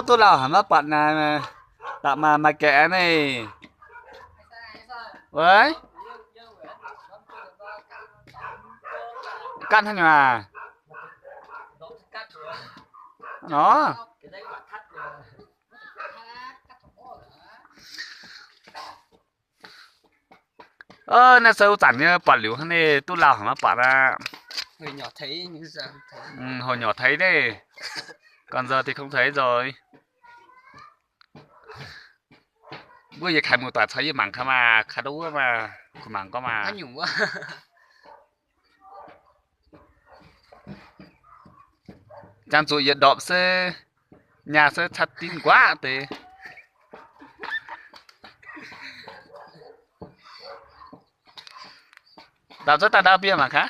Tôi nào hả má bạn này mà tạo mà kẻ này với căn thôi mà nó nè sâu chảnh như bạn liều hơn này tôi nào hả má bạn à Hồi nhỏ thấy những giờ thấy. hồi nhỏ thấy đấy còn giờ thì không thấy rồi bây giờ khai một tòa thấy mảng khá mà khá đúng mà mảng có mà Nó nhủng quá. trang chủ nhiệt độ sẽ nhà sẽ chặt tin quá thế đào rất ta đào bia mà khá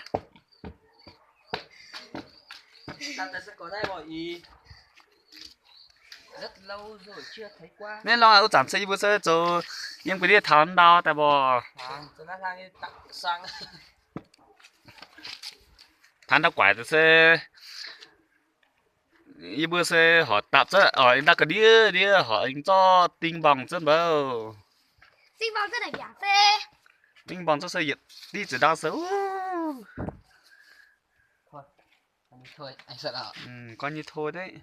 Ta sẽ có đây mọi ý. Rất lâu rồi chưa thấy qua. nên lo ở giảm xây bữa sơ cho em cái đi tháo đào tại bò Tôi đã sang tặng sang. thán đào quải sẽ y bữa sơ họ tạm rất ở anh ta cái đi họ anh cho tinh bằng rất bao Tinh bóng rất là giả phê. tinh bằng cho xây dựng đi chỉ đào xấu Thôi anh sợ nào. coi như thôi đấy